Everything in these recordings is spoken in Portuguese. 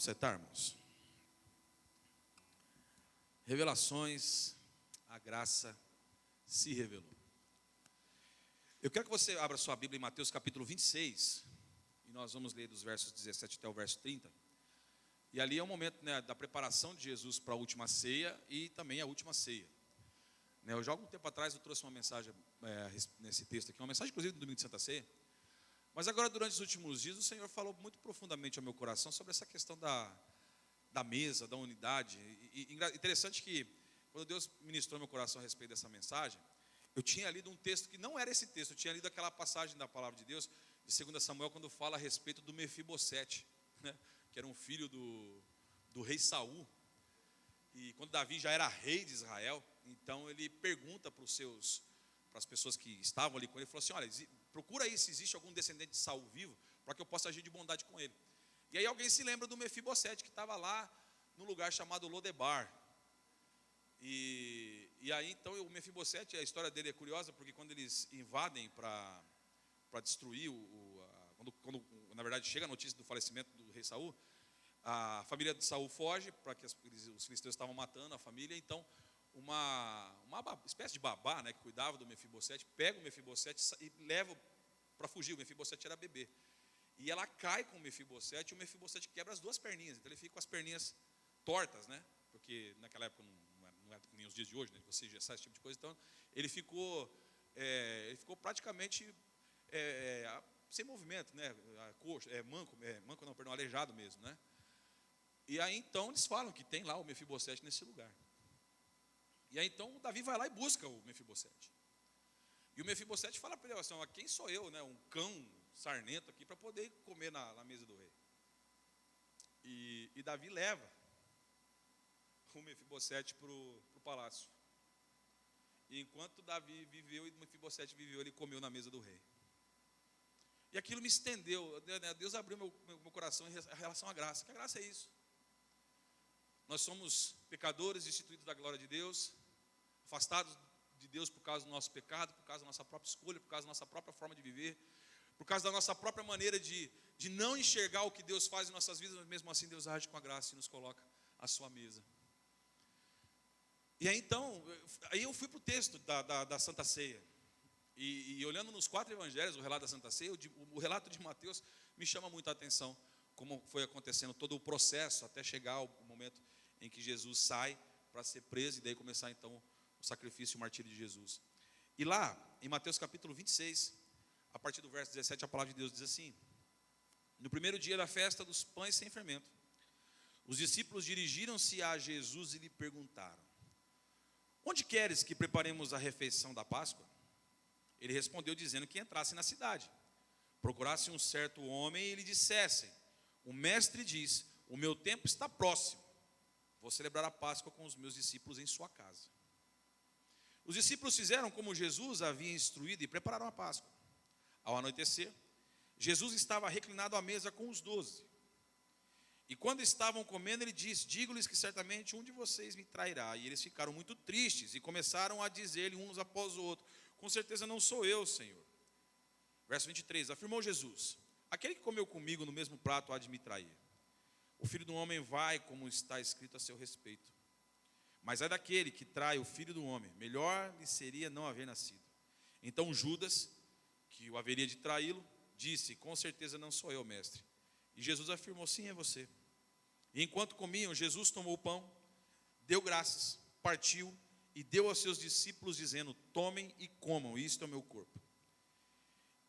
Vamos sentar, irmãos. Revelações, a graça se revelou. Eu quero que você abra sua Bíblia em Mateus capítulo 26, e nós vamos ler dos versos 17 até o verso 30. E ali é o momento, né, da preparação de Jesus para a última ceia e também a última ceia. Eu já há algum tempo atrás eu trouxe uma mensagem nesse texto aqui, uma mensagem inclusive do domingo de Santa Ceia. Mas agora, durante os últimos dias, o Senhor falou muito profundamente ao meu coração sobre essa questão da mesa, da unidade. E interessante que, quando Deus ministrou meu coração a respeito dessa mensagem, eu tinha lido um texto que não era esse texto, eu tinha lido aquela passagem da palavra de Deus, de 2 Samuel, quando fala a respeito do Mefibosete, né, que era um filho do rei Saul. E quando Davi já era rei de Israel, então ele pergunta para as pessoas que estavam ali com ele, falou assim: olha, procura aí se existe algum descendente de Saul vivo, para que eu possa agir de bondade com ele. E aí alguém se lembra do Mefibosete, que estava lá no lugar chamado Lodebar. E aí então o Mefibosete, a história dele é curiosa, porque quando eles invadem para destruir, quando na verdade chega a notícia do falecimento do rei Saul, a família de Saul foge, para que os filisteus estavam matando a família. Então uma espécie de babá, né, que cuidava do Mefibosete, pega o Mefibosete e leva para fugir. O Mefibosete era bebê. E ela cai com o Mefibosete, e o Mefibosete quebra as duas perninhas. Então ele fica com as perninhas tortas, né? Porque naquela época não era nem os dias de hoje, né? Você já sabe esse tipo de coisa. Então ele ficou praticamente sem movimento, né? Manco, aleijado mesmo, né? E aí então eles falam que tem lá o Mefibosete nesse lugar. E aí então o Davi vai lá e busca o Mefibosete. E o Mefibosete fala para ele assim: quem sou eu, né? Um cão sarnento aqui para poder comer na mesa do rei. E Davi leva o Mefibosete para o palácio. E enquanto Davi viveu e o Mefibosete viveu, ele comeu na mesa do rei. E aquilo me estendeu, né? Deus abriu meu coração em relação à graça. Que a graça é isso. Nós somos pecadores, destituídos da glória de Deus, afastados de Deus por causa do nosso pecado, por causa da nossa própria escolha, por causa da nossa própria forma de viver, por causa da nossa própria maneira de não enxergar o que Deus faz em nossas vidas, mas mesmo assim Deus age com a graça e nos coloca à sua mesa. E aí então, eu fui para o texto da Santa Ceia, e olhando nos 4 evangelhos, o relato da Santa Ceia, o relato de Mateus me chama muito a atenção, como foi acontecendo todo o processo, até chegar ao momento em que Jesus sai para ser preso, e daí começar então o sacrifício e o martírio de Jesus. E lá, em Mateus capítulo 26, a partir do verso 17, a palavra de Deus diz assim: no primeiro dia da festa dos pães sem fermento, os discípulos dirigiram-se a Jesus e lhe perguntaram: onde queres que preparemos a refeição da Páscoa? Ele respondeu dizendo que entrassem na cidade, procurassem um certo homem e lhe dissessem: o mestre diz, o meu tempo está próximo, vou celebrar a Páscoa com os meus discípulos em sua casa. Os discípulos fizeram como Jesus havia instruído e prepararam a Páscoa. Ao anoitecer, Jesus estava reclinado à mesa com os 12. E quando estavam comendo, ele disse: digo-lhes que certamente um de vocês me trairá. E eles ficaram muito tristes e começaram a dizer-lhe uns após o outro: com certeza não sou eu, Senhor. Verso 23, afirmou Jesus: aquele que comeu comigo no mesmo prato há de me trair. O Filho do Homem vai, como está escrito a seu respeito. Mas é daquele que trai o Filho do Homem, melhor lhe seria não haver nascido. Então Judas, que o haveria de traí-lo, disse: com certeza não sou eu, mestre. E Jesus afirmou: sim, é você. E enquanto comiam, Jesus tomou o pão, deu graças, partiu e deu aos seus discípulos, dizendo: tomem e comam, isto é o meu corpo.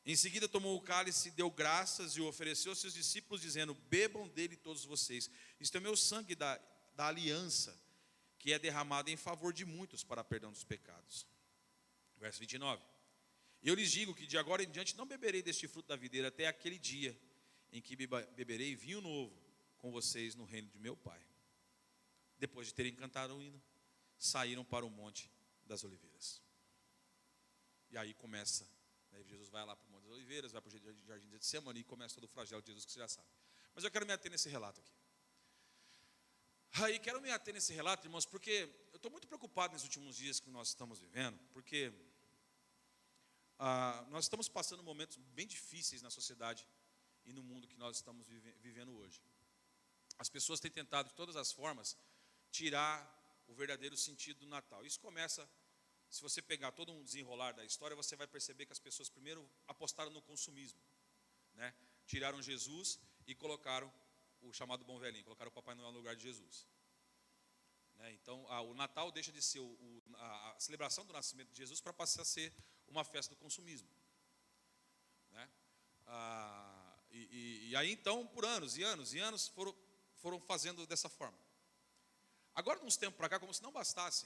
Em seguida tomou o cálice, deu graças e o ofereceu aos seus discípulos, dizendo: bebam dele todos vocês, isto é o meu sangue da aliança, que é derramado em favor de muitos para a perdão dos pecados. Verso 29. Eu lhes digo que de agora em diante não beberei deste fruto da videira até aquele dia em que beberei vinho novo com vocês no reino de meu Pai. Depois de terem cantado o hino, saíram para o Monte das Oliveiras. E aí começa, né, Jesus vai lá para o Monte das Oliveiras, vai para o Jardim de Getsemane e começa todo o flagelo de Jesus, que você já sabe. Mas eu quero me ater nesse relato aqui. Aí quero me ater nesse relato, irmãos, porque eu estou muito preocupado nesses últimos dias que nós estamos vivendo, porque nós estamos passando momentos bem difíceis na sociedade e no mundo que nós estamos vivendo hoje. as pessoas têm tentado de todas as formas tirar o verdadeiro sentido do Natal. Isso começa, se você pegar todo um desenrolar da história, você vai perceber que as pessoas primeiro apostaram no consumismo, né? Tiraram Jesus e colocaram o chamado bom velhinho, colocaram o Papai Noel no lugar de Jesus, né? Então, o Natal deixa de ser a celebração do nascimento de Jesus para passar a ser uma festa do consumismo, né? E aí então, por anos e anos e anos, foram fazendo dessa forma. Agora, de uns tempos para cá, como se não bastasse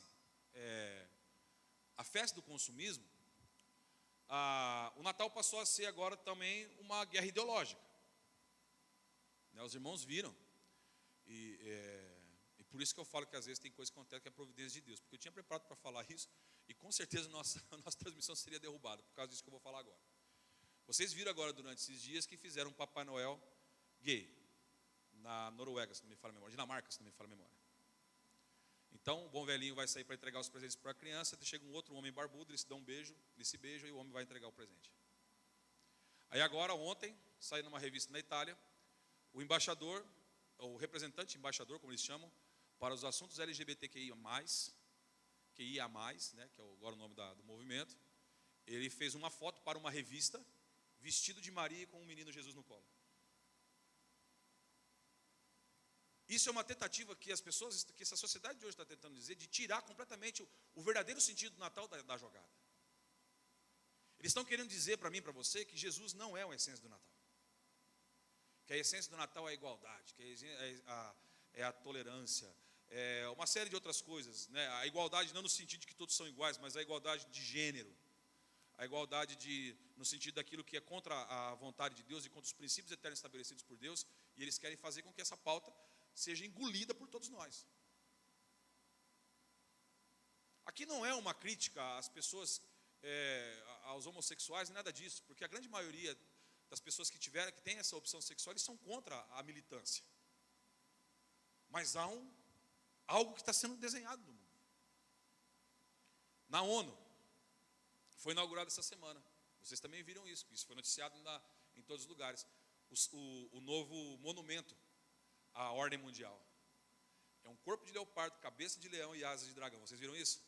a festa do consumismo, o Natal passou a ser agora também uma guerra ideológica, né? Os irmãos viram, e por isso que eu falo que às vezes tem coisa que acontece que é providência de Deus, porque eu tinha preparado para falar isso, e com certeza a nossa transmissão seria derrubada, por causa disso que eu vou falar agora. Vocês viram agora durante esses dias que fizeram um Papai Noel gay, na Noruega, se não me falha a memória, Dinamarca, se não me falha a memória. Então, o bom velhinho vai sair para entregar os presentes para a criança, chega um outro homem barbudo, eles se dão um beijo, eles se beijam e o homem vai entregar o presente. Aí agora, ontem, saiu numa revista na Itália, o embaixador, o representante embaixador, como eles chamam, para os assuntos LGBTQIA+, né, que é agora o nome do movimento, ele fez uma foto para uma revista, vestido de Maria com um menino Jesus no colo. Isso é uma tentativa que essa sociedade de hoje está tentando dizer, de tirar completamente o verdadeiro sentido do Natal da jogada. Eles estão querendo dizer para mim e para você que Jesus não é a essência do Natal. Que a essência do Natal é a igualdade, que é a tolerância, é uma série de outras coisas, né? A igualdade não no sentido de que todos são iguais, mas a igualdade de gênero. A igualdade no sentido daquilo que é contra a vontade de Deus e contra os princípios eternos estabelecidos por Deus, e eles querem fazer com que essa pauta seja engolida por todos nós. Aqui não é uma crítica às pessoas, aos homossexuais, nada disso, porque a grande maioria das pessoas que têm essa opção sexual, eles são contra a militância. Mas há algo que está sendo desenhado no mundo. Na ONU, foi inaugurado essa semana. Vocês também viram isso foi noticiado em todos os lugares. O novo monumento à ordem mundial. É um corpo de leopardo, cabeça de leão e asas de dragão. Vocês viram isso?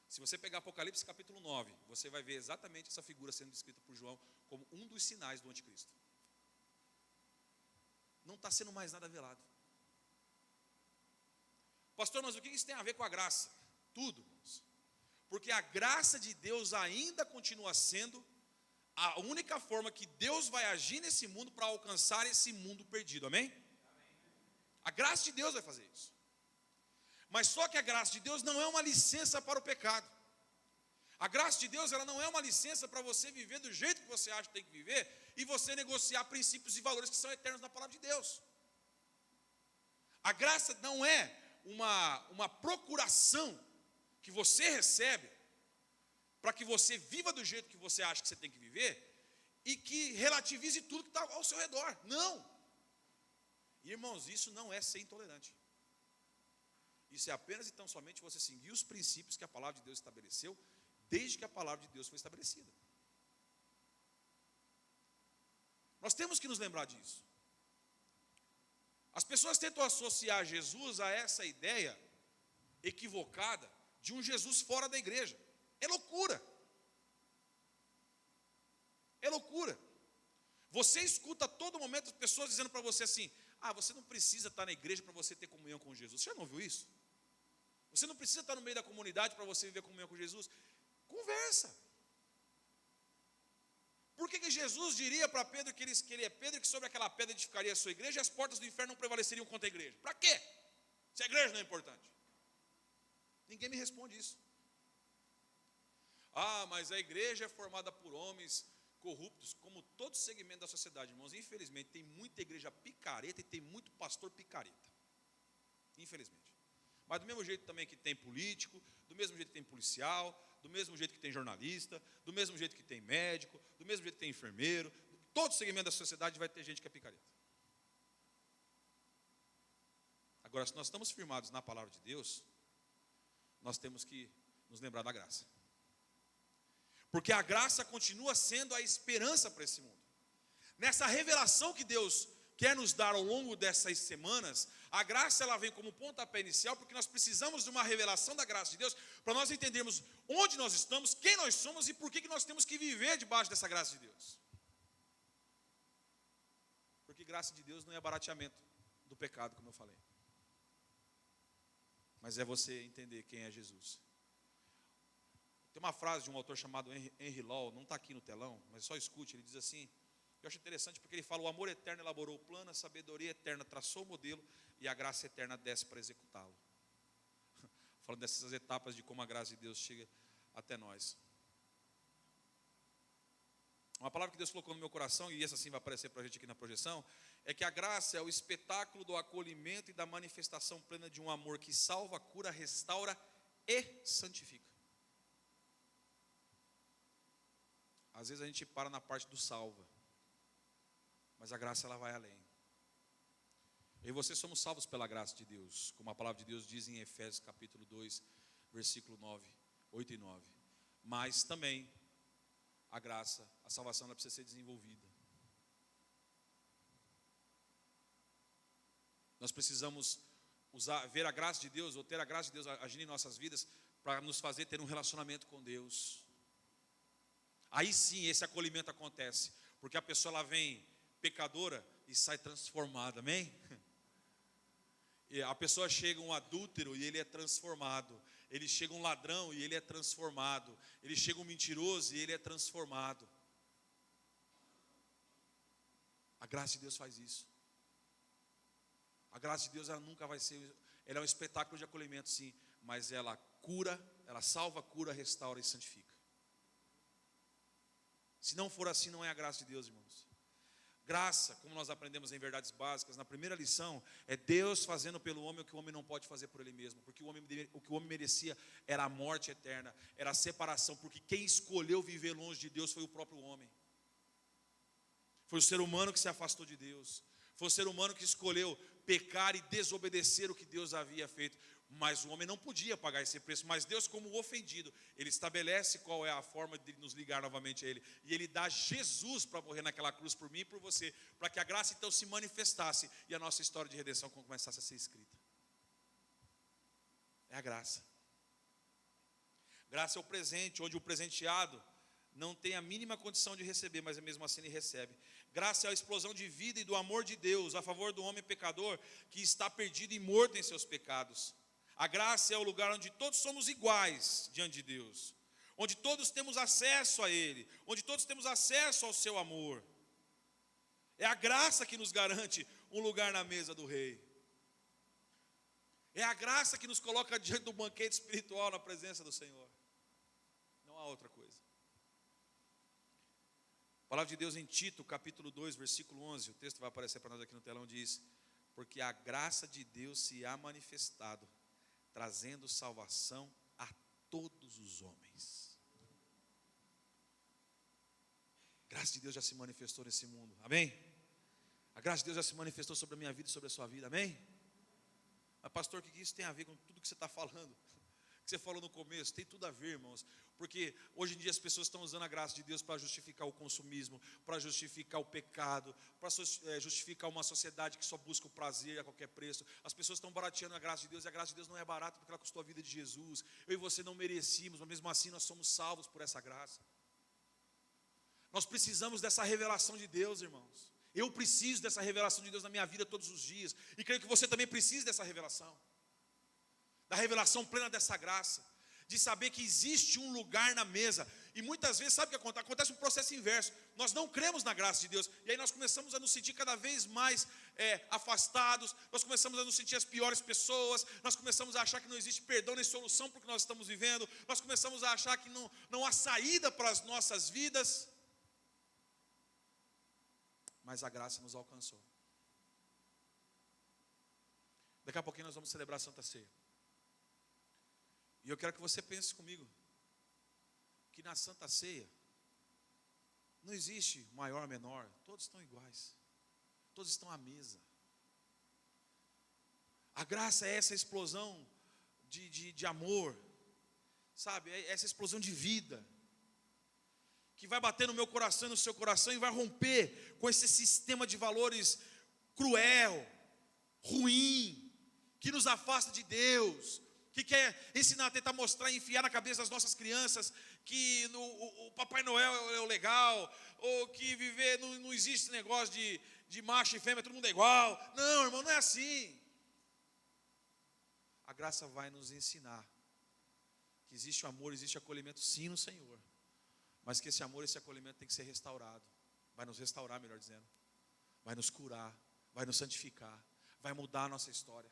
Se você pegar Apocalipse capítulo 9, você vai ver exatamente essa figura sendo descrita por João como um dos sinais do anticristo. Não está sendo mais nada velado. Pastor, mas o que isso tem a ver com a graça? Tudo, irmãos. Porque a graça de Deus ainda continua sendo a única forma que Deus vai agir nesse mundo para alcançar esse mundo perdido, amém? A graça de Deus vai fazer isso. Mas só que a graça de Deus não é uma licença para o pecado. A graça de Deus, ela não é uma licença para você viver do jeito que você acha que tem que viver e você negociar princípios e valores que são eternos na palavra de Deus. A graça não é uma procuração que você recebe para que você viva do jeito que você acha que você tem que viver e que relativize tudo que está ao seu redor. Não. Irmãos, isso não é ser intolerante. Isso é apenas e tão somente você seguir os princípios que a palavra de Deus estabeleceu, desde que a palavra de Deus foi estabelecida. Nós temos que nos lembrar disso. As pessoas tentam associar Jesus a essa ideia equivocada de um Jesus fora da igreja. É loucura. É loucura. Você escuta a todo momento as pessoas dizendo para você assim: você não precisa estar na igreja para você ter comunhão com Jesus. Você já não ouviu isso? Você não precisa estar no meio da comunidade para você viver comunhão com Jesus. Conversa. Por que Jesus diria para Pedro que ele é Pedro e que sobre aquela pedra edificaria a sua igreja e as portas do inferno não prevaleceriam contra a igreja? Para quê? Se a igreja não é importante. Ninguém me responde isso. Mas a igreja é formada por homens corruptos, como todo segmento da sociedade, irmãos. Infelizmente, tem muita igreja picareta e tem muito pastor picareta. Infelizmente. Mas do mesmo jeito também que tem político, do mesmo jeito que tem policial, do mesmo jeito que tem jornalista, do mesmo jeito que tem médico, do mesmo jeito que tem enfermeiro, todo segmento da sociedade vai ter gente que é picareta. Agora, se nós estamos firmados na palavra de Deus, nós temos que nos lembrar da graça. Porque a graça continua sendo a esperança para esse mundo. Nessa revelação que quer nos dar ao longo dessas semanas, a graça ela vem como pontapé inicial, porque nós precisamos de uma revelação da graça de Deus, para nós entendermos onde nós estamos, quem nós somos e por que nós temos que viver debaixo dessa graça de Deus. Porque graça de Deus não é barateamento do pecado, como eu falei, mas é você entender quem é Jesus. Tem uma frase de um autor chamado Henry Law, não está aqui no telão, mas só escute, ele diz assim, eu acho interessante porque ele fala, o amor eterno elaborou o plano, a sabedoria eterna traçou o modelo e a graça eterna desce para executá-lo. Falando dessas etapas de como a graça de Deus chega até nós. Uma palavra que Deus colocou no meu coração, e essa sim vai aparecer para a gente aqui na projeção, é que a graça é o espetáculo do acolhimento e da manifestação plena de um amor que salva, cura, restaura e santifica. Às vezes a gente para na parte do salva, mas a graça ela vai além. Eu e você somos salvos pela graça de Deus, como a palavra de Deus diz em Efésios capítulo 2, versículo 9, 8 e 9. Mas também a graça, a salvação ela precisa ser desenvolvida. Nós precisamos ver a graça de Deus, ou ter a graça de Deus agindo em nossas vidas, para nos fazer ter um relacionamento com Deus. Aí sim esse acolhimento acontece, porque a pessoa ela vem pecadora e sai transformada, amém? E a pessoa chega um adúltero e ele é transformado, ele chega um ladrão e ele é transformado, ele chega um mentiroso e ele é transformado. A graça de Deus faz isso. A graça de Deus ela nunca vai ser, ela é um espetáculo de acolhimento sim, mas ela cura, ela salva, cura, restaura e santifica. Se não for assim, não é a graça de Deus, irmãos. Graça, como nós aprendemos em verdades básicas, na primeira lição, é Deus fazendo pelo homem o que o homem não pode fazer por ele mesmo. Porque o que o homem merecia era a morte eterna, era a separação. Porque quem escolheu viver longe de Deus foi o próprio homem. Foi o ser humano que se afastou de Deus. Foi o ser humano que escolheu pecar e desobedecer o que Deus havia feito. Mas o homem não podia pagar esse preço. Mas Deus, como ofendido, Ele estabelece qual é a forma de nos ligar novamente a Ele. E Ele dá Jesus para morrer naquela cruz por mim e por você. Para que a graça então se manifestasse e a nossa história de redenção começasse a ser escrita. É a graça. Graça é o presente, onde o presenteado não tem a mínima condição de receber, mas mesmo assim ele recebe. Graça é a explosão de vida e do amor de Deus a favor do homem pecador que está perdido e morto em seus pecados. A graça é o lugar onde todos somos iguais diante de Deus, onde todos temos acesso a Ele, onde todos temos acesso ao seu amor. É a graça que nos garante um lugar na mesa do Rei. É a graça que nos coloca diante do banquete espiritual na presença do Senhor. Não há outra coisa. A palavra de Deus em Tito, capítulo 2, versículo 11, o texto vai aparecer para nós aqui no telão, diz: porque a graça de Deus se há manifestado, trazendo salvação a todos os homens. A graça de Deus já se manifestou nesse mundo, amém? A graça de Deus já se manifestou sobre a minha vida e sobre a sua vida, amém? Mas pastor, o que isso tem a ver com tudo que você está falando? Que você falou no começo, tem tudo a ver, irmãos, porque hoje em dia as pessoas estão usando a graça de Deus para justificar o consumismo, para justificar o pecado, para justificar uma sociedade que só busca o prazer a qualquer preço. As pessoas estão barateando a graça de Deus, e a graça de Deus não é barata porque ela custou a vida de Jesus. Eu e você não merecíamos, mas mesmo assim nós somos salvos por essa graça. Nós precisamos dessa revelação de Deus, irmãos. Eu preciso dessa revelação de Deus na minha vida todos os dias, e creio que você também precisa dessa revelação. Da revelação plena dessa graça, de saber que existe um lugar na mesa. E muitas vezes, sabe o que acontece? Acontece um processo inverso. Nós não cremos na graça de Deus, e aí nós começamos a nos sentir cada vez mais afastados, nós começamos a nos sentir as piores pessoas, nós começamos a achar que não existe perdão nem solução para o que nós estamos vivendo, nós começamos a achar que não há saída para as nossas vidas. Mas a graça nos alcançou. Daqui a pouquinho nós vamos celebrar a Santa Ceia. E eu quero que você pense comigo que na Santa Ceia não existe maior ou menor, todos estão iguais, todos estão à mesa. A graça é essa explosão de amor, sabe, é essa explosão de vida, que vai bater no meu coração e no seu coração e vai romper com esse sistema de valores cruel, ruim, que nos afasta de Deus, que quer ensinar, tentar mostrar, enfiar na cabeça das nossas crianças que o Papai Noel é o legal, ou que viver, não existe esse negócio de macho e fêmea, todo mundo é igual. Não, irmão, não é assim. A graça vai nos ensinar que existe o amor, existe acolhimento sim no Senhor, mas que esse amor, esse acolhimento tem que ser restaurado. Vai nos restaurar, melhor dizendo, vai nos curar, vai nos santificar, vai mudar a nossa história.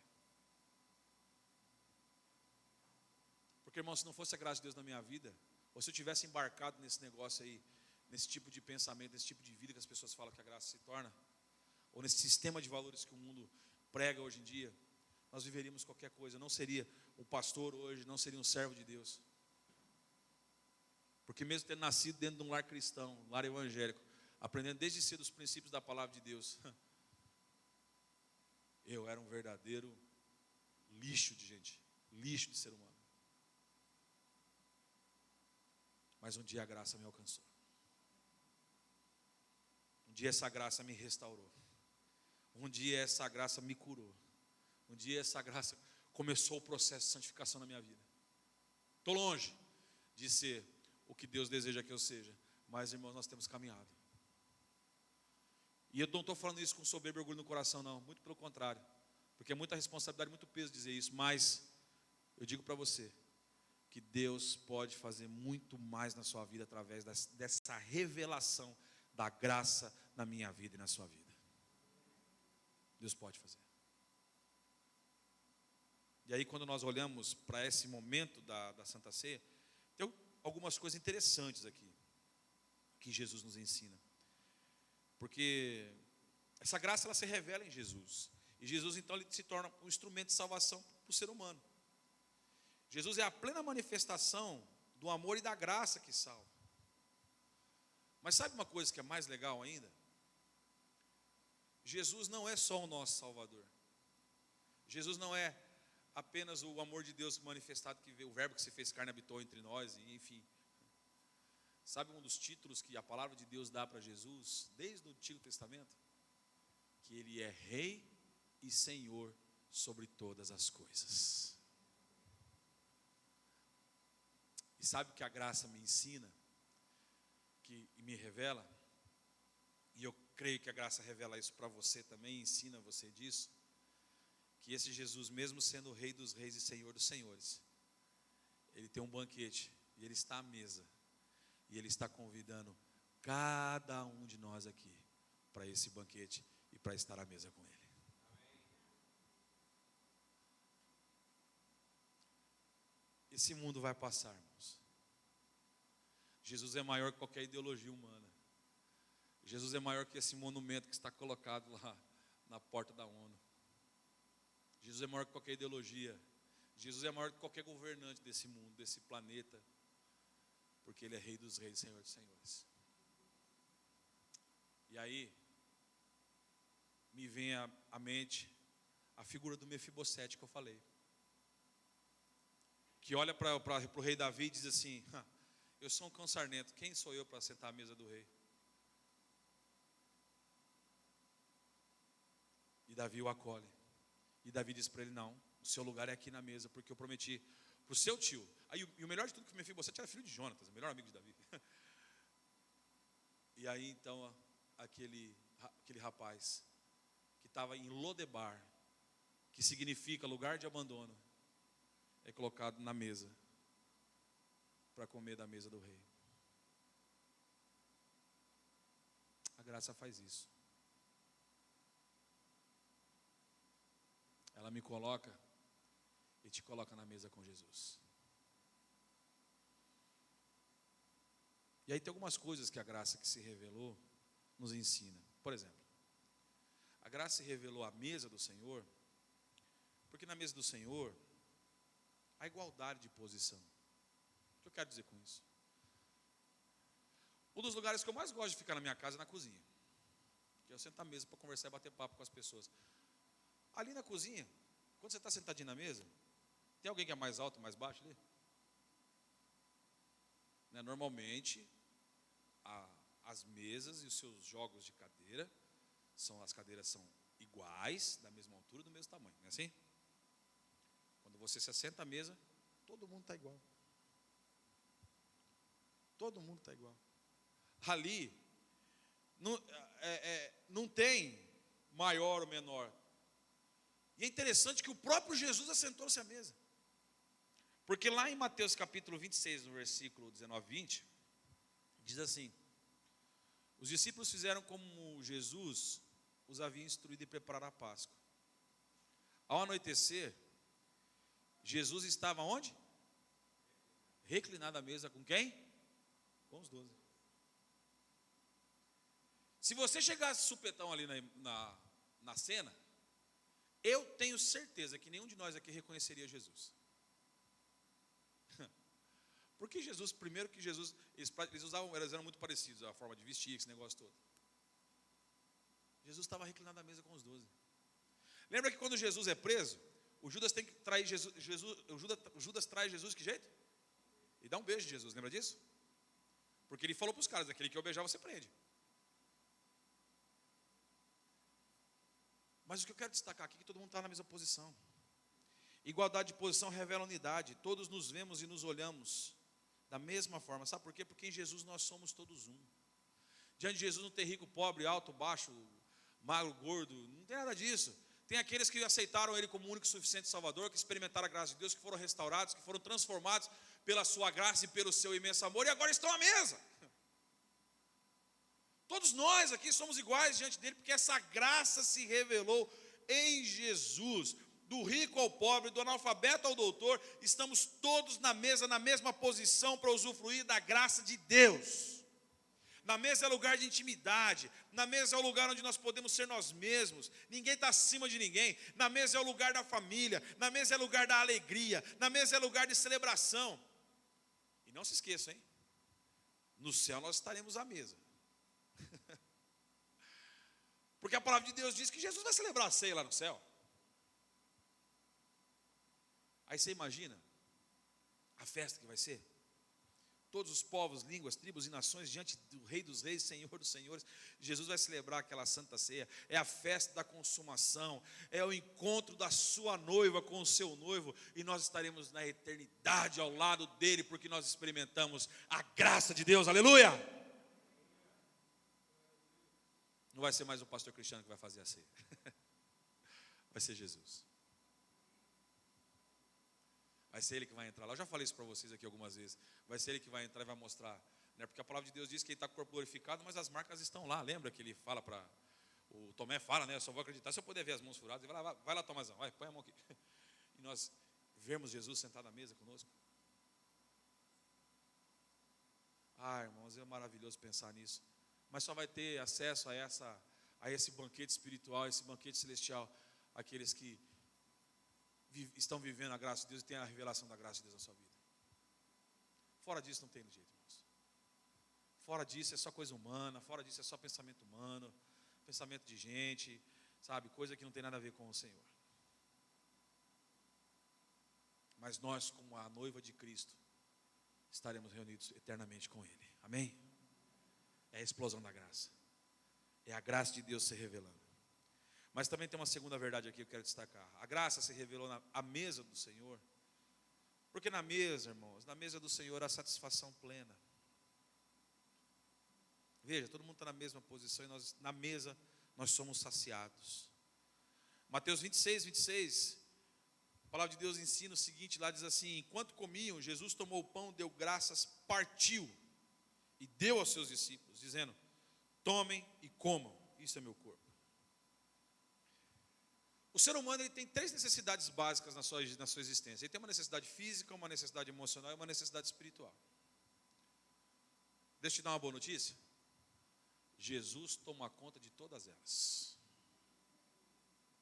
Porque, irmão, se não fosse a graça de Deus na minha vida, ou se eu tivesse embarcado nesse negócio aí, nesse tipo de pensamento, nesse tipo de vida que as pessoas falam que a graça se torna, ou nesse sistema de valores que o mundo prega hoje em dia, nós viveríamos qualquer coisa. Eu não seria um pastor hoje, não seria um servo de Deus. Porque mesmo tendo nascido dentro de um lar cristão, um lar evangélico, aprendendo desde cedo os princípios da palavra de Deus, eu era um verdadeiro lixo de gente, lixo de ser humano. Mas um dia a graça me alcançou. Um dia essa graça me restaurou. Um dia essa graça me curou. Um dia essa graça começou o processo de santificação na minha vida. Estou longe de ser o que Deus deseja que eu seja, mas, irmãos, nós temos caminhado. E eu não estou falando isso com soberbo e orgulho no coração, não. Muito pelo contrário. Porque é muita responsabilidade, muito peso dizer isso. Mas eu digo para você que Deus pode fazer muito mais na sua vida através dessa revelação da graça na minha vida e na sua vida. Deus pode fazer. E aí, quando nós olhamos para esse momento da Santa Ceia, tem algumas coisas interessantes aqui que Jesus nos ensina. Porque essa graça, ela se revela em Jesus. E Jesus, então, ele se torna um instrumento de salvação para o ser humano. Jesus é a plena manifestação do amor e da graça que salva. Mas sabe uma coisa que é mais legal ainda? Jesus não é só o nosso Salvador. Jesus não é apenas o amor de Deus manifestado, que o verbo que se fez carne habitou entre nós, e enfim. Sabe um dos títulos que a palavra de Deus dá para Jesus, desde o Antigo Testamento? Que Ele é Rei e Senhor sobre todas as coisas. E sabe o que a graça me ensina, e me revela? E eu creio que a graça revela isso para você também, ensina você disso. Que esse Jesus, mesmo sendo o Rei dos Reis e Senhor dos Senhores, Ele tem um banquete, e Ele está à mesa, e Ele está convidando cada um de nós aqui para esse banquete e para estar à mesa com Ele. Esse mundo vai passar, irmãos. Jesus é maior que qualquer ideologia humana. Jesus é maior que esse monumento que está colocado lá na porta da ONU. Jesus é maior que qualquer ideologia. Jesus é maior que qualquer governante desse mundo, desse planeta, porque Ele é Rei dos Reis e Senhor dos Senhores. E aí me vem à mente a figura do Mefibosete que eu falei, que olha para o rei Davi e diz assim: eu sou um cão sarnento, quem sou eu para sentar à mesa do rei? E Davi o acolhe. E Davi diz para ele: não, o seu lugar é aqui na mesa, porque eu prometi para o seu tio. Aí, e o melhor de tudo, que Mefibosete era filho de Jonatas, o melhor amigo de Davi. E aí então aquele rapaz que estava em Lodebar, que significa lugar de abandono, é colocado na mesa para comer da mesa do rei. A graça faz isso. Ela me coloca e te coloca na mesa com Jesus. E aí tem algumas coisas que a graça que se revelou nos ensina. Por exemplo, a graça se revelou à mesa do Senhor, porque na mesa do Senhor há igualdade de posição. O que eu quero dizer com isso? Um dos lugares que eu mais gosto de ficar na minha casa é na cozinha. Que eu sento à mesa para conversar e bater papo com as pessoas. Ali na cozinha, quando você está sentadinho na mesa, tem alguém que é mais alto, mais baixo ali? Né? Normalmente, as mesas e os seus jogos de cadeira, as cadeiras são iguais, da mesma altura, do mesmo tamanho, não é assim? Quando você se assenta à mesa, todo mundo está igual. Todo mundo está igual. Ali, não tem maior ou menor. E é interessante que o próprio Jesus assentou-se à mesa. Porque lá em Mateus capítulo 26, no versículo 19 e 20, diz assim: os discípulos fizeram como Jesus os havia instruído e preparar a Páscoa. Ao anoitecer, Jesus estava onde? Reclinado à mesa com quem? Com os 12. Se você chegasse supetão ali na cena, eu tenho certeza que nenhum de nós aqui reconheceria Jesus. Porque Jesus, primeiro que Jesus, eles eram muito parecidos, a forma de vestir, esse negócio todo. Jesus estava reclinado à mesa com os 12. Lembra que quando Jesus é preso, o Judas tem que trair o Judas traz Jesus que jeito? E dá um beijo de Jesus, lembra disso? Porque ele falou para os caras, aquele que eu beijar você prende. Mas o que eu quero destacar aqui é que todo mundo está na mesma posição. Igualdade de posição revela unidade. Todos nos vemos e nos olhamos da mesma forma. Sabe por quê? Porque em Jesus nós somos todos um. Diante de Jesus não tem rico, pobre, alto, baixo, magro, gordo. Não tem nada disso. Tem aqueles que aceitaram Ele como único e suficiente Salvador, que experimentaram a graça de Deus, que foram restaurados, que foram transformados pela sua graça e pelo seu imenso amor, e agora estão à mesa. Todos nós aqui somos iguais diante dele, porque essa graça se revelou em Jesus. Do rico ao pobre, do analfabeto ao doutor, estamos todos na mesa, na mesma posição para usufruir da graça de Deus. Na mesa é lugar de intimidade, na mesa é o lugar onde nós podemos ser nós mesmos, ninguém está acima de ninguém. Na mesa é o lugar da família, na mesa é o lugar da alegria, na mesa é lugar de celebração. E não se esqueçam, hein? No céu nós estaremos à mesa. Porque a palavra de Deus diz que Jesus vai celebrar a ceia lá no céu. Aí você imagina a festa que vai ser? Todos os povos, línguas, tribos e nações diante do Rei dos Reis, Senhor dos Senhores. Jesus vai celebrar aquela santa ceia. É a festa da consumação, é o encontro da sua noiva com o seu noivo, e nós estaremos na eternidade ao lado dele, porque nós experimentamos a graça de Deus. Aleluia! Não vai ser mais o pastor Cristiano que vai fazer a ceia. Vai ser Jesus. Vai ser ele que vai entrar lá. Eu já falei isso para vocês aqui algumas vezes. Vai ser ele que vai entrar e vai mostrar, né? Porque a palavra de Deus diz que ele está com o corpo glorificado, mas as marcas estão lá. Lembra que ele fala para... O Tomé fala, né? Eu só vou acreditar se eu puder ver as mãos furadas. Ele vai lá, Tomazão, vai, põe a mão aqui. E nós vermos Jesus sentado à mesa conosco. Ah, irmãos, é maravilhoso pensar nisso. Mas só vai ter acesso a esse banquete espiritual, esse banquete celestial, aqueles que estão vivendo a graça de Deus e têm a revelação da graça de Deus na sua vida. Fora disso não tem jeito, irmãos. Fora disso é só coisa humana, fora disso é só pensamento humano, pensamento de gente, sabe, coisa que não tem nada a ver com o Senhor. Mas nós, como a noiva de Cristo, estaremos reunidos eternamente com Ele. Amém? É a explosão da graça. É a graça de Deus se revelando. Mas também tem uma segunda verdade aqui que eu quero destacar. A graça se revelou à mesa do Senhor. Porque na mesa, irmãos, na mesa do Senhor há satisfação plena. Veja, todo mundo está na mesma posição e na mesa nós somos saciados. Mateus 26, a palavra de Deus ensina o seguinte, lá diz assim: enquanto comiam, Jesus tomou o pão, deu graças, partiu e deu aos seus discípulos, dizendo: tomem e comam, isso é meu corpo. O ser humano ele tem 3 necessidades básicas na sua existência. Ele tem uma necessidade física, uma necessidade emocional e uma necessidade espiritual. Deixa eu te dar uma boa notícia. Jesus toma conta de todas elas.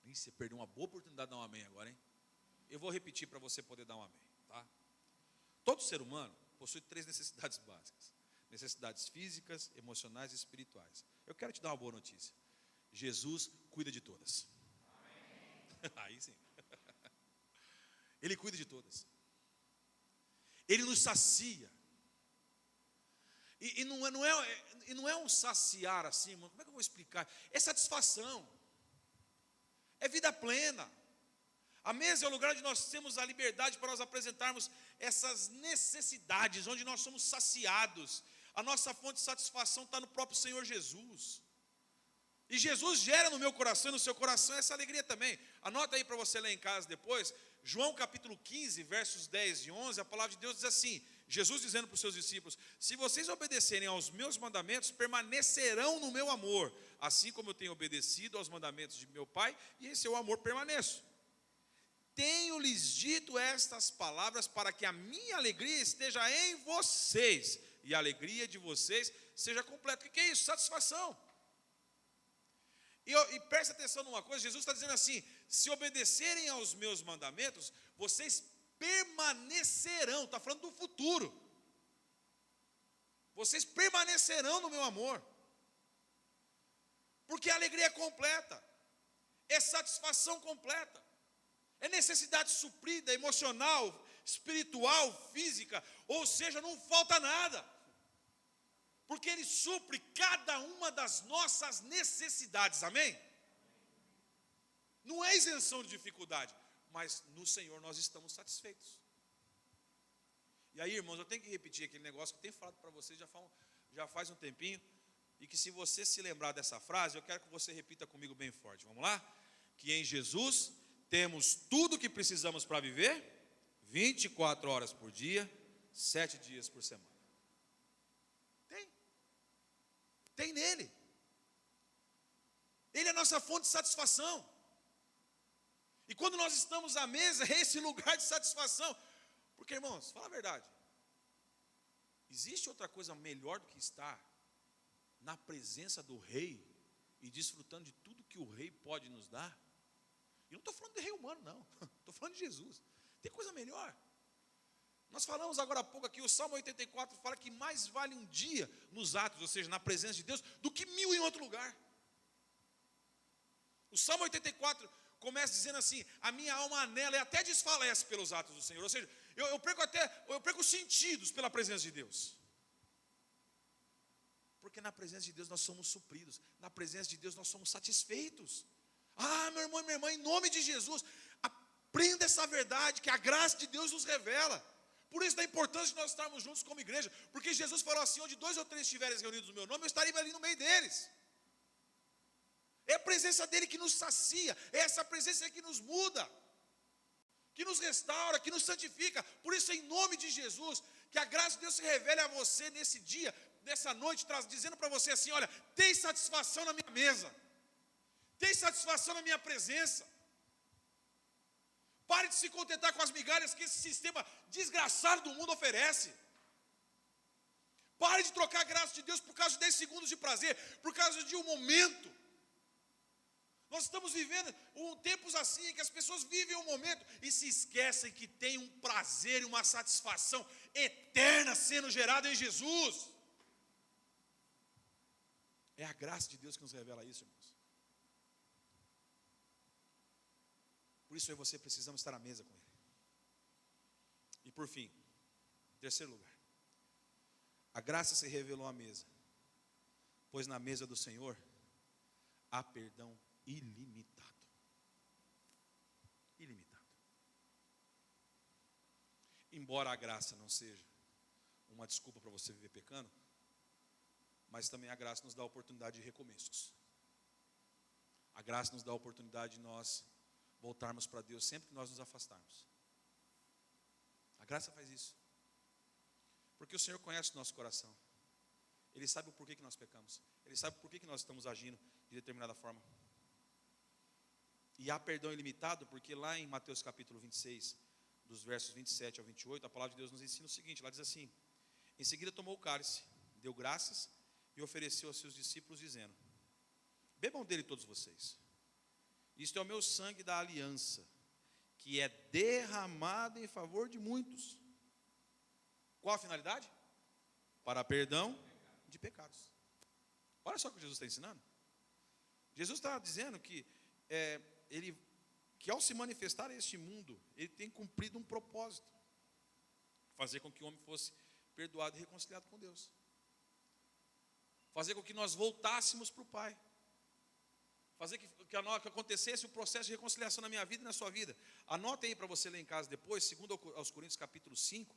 Ih, você perdeu uma boa oportunidade de dar um amém agora, hein? Eu vou repetir para você poder dar um amém, tá? Todo ser humano possui 3 necessidades básicas. Necessidades físicas, emocionais e espirituais. Eu quero te dar uma boa notícia. Jesus cuida de todas. Aí sim. Ele cuida de todas. Ele nos sacia. E não é um saciar assim, como é que eu vou explicar? É satisfação. é vida plena. A mesa é o lugar onde nós temos a liberdade para nós apresentarmos essas necessidades, onde nós somos saciados. A nossa fonte de satisfação está no próprio Senhor Jesus. E Jesus gera no meu coração e no seu coração essa alegria também. Anota aí para você ler em casa depois. João capítulo 15, versos 10 e 11, a palavra de Deus diz assim, Jesus dizendo para os seus discípulos: se vocês obedecerem aos meus mandamentos, permanecerão no meu amor, assim como eu tenho obedecido aos mandamentos de meu Pai, e em seu amor permaneço. Tenho-lhes dito estas palavras para que a minha alegria esteja em vocês, e a alegria de vocês seja completa. O que é isso? Satisfação. E preste atenção numa coisa, Jesus está dizendo assim: se obedecerem aos meus mandamentos, vocês permanecerão, está falando do futuro, vocês permanecerão no meu amor, porque a alegria é completa, é satisfação completa, é necessidade suprida, emocional, espiritual, física, ou seja, não falta nada, porque Ele supre cada uma das nossas necessidades, amém? Não é isenção de dificuldade, mas no Senhor nós estamos satisfeitos. E aí, irmãos, eu tenho que repetir aquele negócio que eu tenho falado para vocês já faz um tempinho, e que se você se lembrar dessa frase, eu quero que você repita comigo bem forte, vamos lá? Que em Jesus temos tudo o que precisamos para viver, 24 horas por dia, 7 dias por semana. Tem nele. Ele é a nossa fonte de satisfação. E quando nós estamos à mesa, é esse lugar de satisfação. Porque, irmãos, fala a verdade, existe outra coisa melhor do que estar na presença do rei e desfrutando de tudo que o rei pode nos dar? E não estou falando de rei humano, não. Estou falando de Jesus. Tem coisa melhor. Nós falamos agora há pouco aqui, o Salmo 84 fala que mais vale um dia nos atos, ou seja, na presença de Deus, do que 1000 em outro lugar. O Salmo 84 começa dizendo assim: a minha alma anela e até desfalece pelos atos do Senhor. Ou seja, eu perco os sentidos pela presença de Deus. Porque na presença de Deus nós somos supridos, na presença de Deus nós somos satisfeitos. Ah, meu irmão e minha irmã, em nome de Jesus, aprenda essa verdade que a graça de Deus nos revela. Por isso da importância de nós estarmos juntos como igreja, porque Jesus falou assim: onde 2 ou 3 estiverem reunidos no meu nome, eu estarei ali no meio deles. É a presença dele que nos sacia, é essa presença que nos muda, que nos restaura, que nos santifica. Por isso, em nome de Jesus, que a graça de Deus se revele a você nesse dia, nessa noite, dizendo para você assim: olha, tem satisfação na minha mesa, tem satisfação na minha presença. Pare de se contentar com as migalhas que esse sistema desgraçado do mundo oferece. Pare de trocar a graça de Deus por causa de 10 segundos de prazer, por causa de um momento. Nós estamos vivendo tempos assim, que as pessoas vivem um momento e se esquecem que tem um prazer e uma satisfação eterna sendo gerada em Jesus. É a graça de Deus que nos revela isso, irmãos. Por isso eu e você precisamos estar à mesa com Ele. E por fim, em terceiro lugar, a graça se revelou à mesa, pois na mesa do Senhor há perdão ilimitado. Ilimitado. Embora a graça não seja uma desculpa para você viver pecando, mas também a graça nos dá a oportunidade de recomeços. A graça nos dá a oportunidade de nós voltarmos para Deus sempre que nós nos afastarmos. A graça faz isso. Porque o Senhor conhece o nosso coração. Ele sabe o porquê que nós pecamos. Ele sabe o porquê que nós estamos agindo de determinada forma. E há perdão ilimitado, porque lá em Mateus capítulo 26, dos versos 27 ao 28, a palavra de Deus nos ensina o seguinte, lá diz assim: em seguida tomou o cálice, deu graças e ofereceu aos seus discípulos, dizendo: bebam dele todos vocês. Isto é o meu sangue da aliança, que é derramado em favor de muitos. Qual a finalidade? Para perdão de pecados. Olha só o que Jesus está ensinando. Jesus está dizendo que que ao se manifestar a este mundo, ele tem cumprido um propósito: fazer com que o homem fosse perdoado e reconciliado com Deus, fazer com que nós voltássemos para o Pai, fazer que acontecesse o processo de reconciliação na minha vida e na sua vida. Anote aí para você ler em casa depois, segundo aos Coríntios capítulo 5,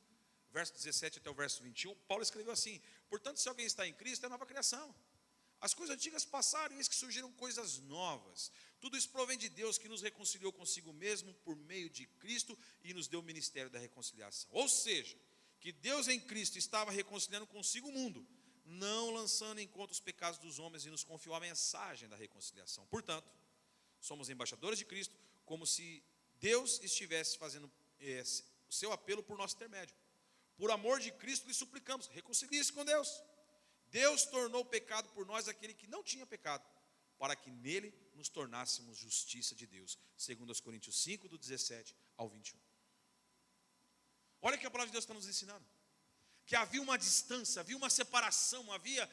verso 17 até o verso 21, Paulo escreveu assim: portanto, se alguém está em Cristo, é nova criação. As coisas antigas passaram, e eis que surgiram coisas novas. Tudo isso provém de Deus, que nos reconciliou consigo mesmo por meio de Cristo e nos deu o ministério da reconciliação. Ou seja, que Deus em Cristo estava reconciliando consigo o mundo, não lançando em conta os pecados dos homens, e nos confiou a mensagem da reconciliação. Portanto, somos embaixadores de Cristo, como se Deus estivesse fazendo o seu apelo por nosso intermédio. Por amor de Cristo lhe suplicamos, reconcilie-se com Deus. Deus tornou pecado por nós aquele que não tinha pecado, para que nele nos tornássemos justiça de Deus. Segundo aos Coríntios 5, do 17 ao 21. Olha o que a palavra de Deus está nos ensinando. Que havia uma distância, havia uma separação, havia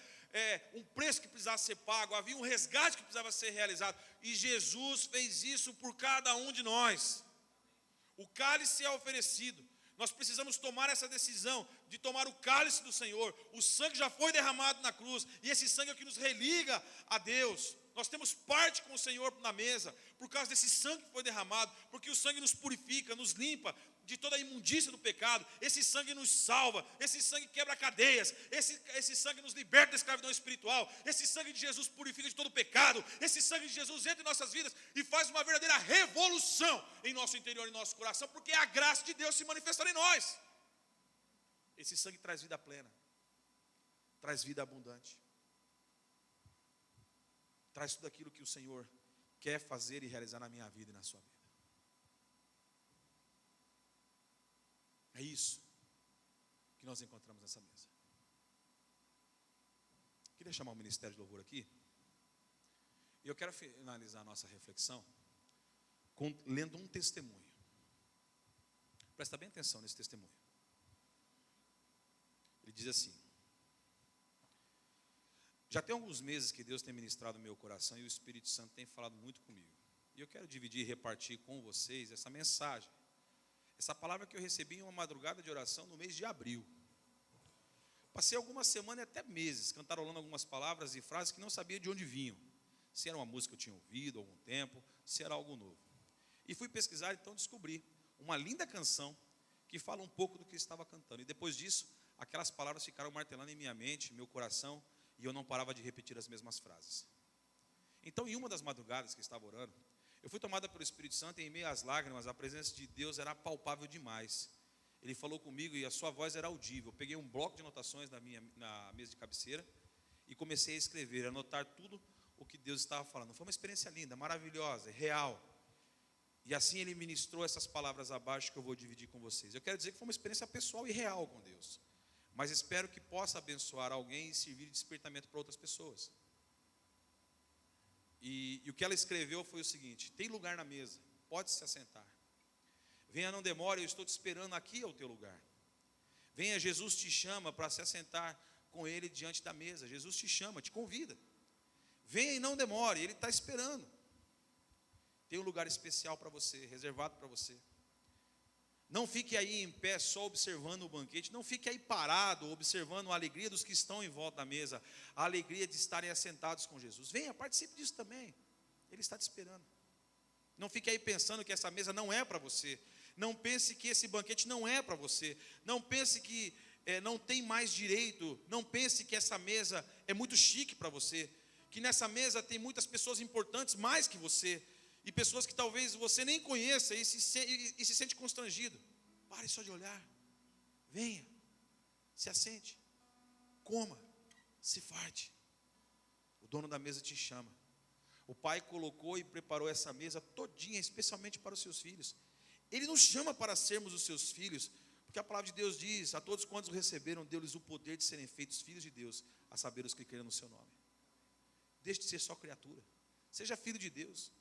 um preço que precisava ser pago, havia um resgate que precisava ser realizado. E Jesus fez isso por cada um de nós. O cálice é oferecido. Nós precisamos tomar essa decisão de tomar o cálice do Senhor. O sangue já foi derramado na cruz, e esse sangue é o que nos religa a Deus. Nós temos parte com o Senhor na mesa, por causa desse sangue que foi derramado, porque o sangue nos purifica, nos limpa de toda a imundícia do pecado. Esse sangue nos salva, esse sangue quebra cadeias, esse sangue nos liberta da escravidão espiritual, esse sangue de Jesus purifica de todo o pecado, esse sangue de Jesus entra em nossas vidas e faz uma verdadeira revolução em nosso interior e em nosso coração, porque é a graça de Deus se manifestando em nós. Esse sangue traz vida plena, traz vida abundante, traz tudo aquilo que o Senhor quer fazer e realizar na minha vida e na sua vida. É isso que nós encontramos nessa mesa. Queria chamar o Ministério de Louvor aqui. E eu quero finalizar a nossa reflexão lendo um testemunho. Presta bem atenção nesse testemunho. Ele diz assim: já tem alguns meses que Deus tem ministrado no meu coração e o Espírito Santo tem falado muito comigo. E eu quero dividir e repartir com vocês essa mensagem. Essa palavra que eu recebi em uma madrugada de oração no mês de abril. Passei algumas semanas e até meses cantarolando algumas palavras e frases que não sabia de onde vinham. Se era uma música que eu tinha ouvido há algum tempo, se era algo novo. E fui pesquisar, então descobri uma linda canção que fala um pouco do que eu estava cantando. E depois disso, aquelas palavras ficaram martelando em minha mente, meu coração, e eu não parava de repetir as mesmas frases. Então, em uma das madrugadas que estava orando, eu fui tomada pelo Espírito Santo e em meio às lágrimas, a presença de Deus era palpável demais. Ele falou comigo e a sua voz era audível. Eu peguei um bloco de anotações na mesa de cabeceira e comecei a escrever, a anotar tudo o que Deus estava falando. Foi uma experiência linda, maravilhosa, real. E assim Ele ministrou essas palavras abaixo que eu vou dividir com vocês. Eu quero dizer que foi uma experiência pessoal e real com Deus. Mas espero que possa abençoar alguém e servir de despertamento para outras pessoas. E o que ela escreveu foi o seguinte: tem lugar na mesa, pode se assentar. Venha, não demore, eu estou te esperando aqui ao teu lugar. Venha, Jesus te chama para se assentar com Ele diante da mesa. Jesus te chama, te convida. Venha e não demore, Ele está esperando. Tem um lugar especial para você, reservado para você. Não fique aí em pé só observando o banquete. Não fique aí parado observando a alegria dos que estão em volta da mesa. A alegria de estarem assentados com Jesus. Venha, participe disso também. Ele está te esperando. Não fique aí pensando que essa mesa não é para você. Não pense que esse banquete não é para você. Não pense que não tem mais direito. Não pense que essa mesa é muito chique para você. Que nessa mesa tem muitas pessoas importantes mais que você. E pessoas que talvez você nem conheça e se sente constrangido. Pare só de olhar. Venha, se assente, coma, se farte. O dono da mesa te chama. O Pai colocou e preparou essa mesa todinha, especialmente para os seus filhos. Ele nos chama para sermos os seus filhos, porque a palavra de Deus diz: a todos quantos o receberam, deu-lhes o poder de serem feitos filhos de Deus, a saber os que creram no seu nome. Deixe de ser só criatura, seja filho de Deus.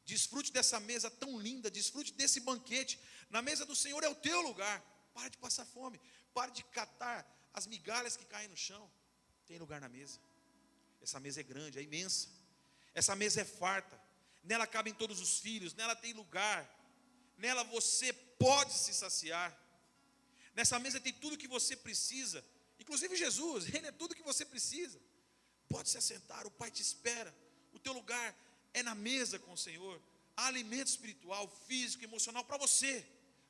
Desfrute dessa mesa tão linda, desfrute desse banquete. Na mesa do Senhor é o teu lugar. Pare de passar fome, pare de catar as migalhas que caem no chão. Tem lugar na mesa. Essa mesa é grande, é imensa. Essa mesa é farta. Nela cabem todos os filhos, nela tem lugar. Nela você pode se saciar. Nessa mesa tem tudo que você precisa. Inclusive Jesus, Ele é tudo que você precisa. Pode se assentar, o Pai te espera. O teu lugar é na mesa com o Senhor. Há alimento espiritual, físico, emocional para você.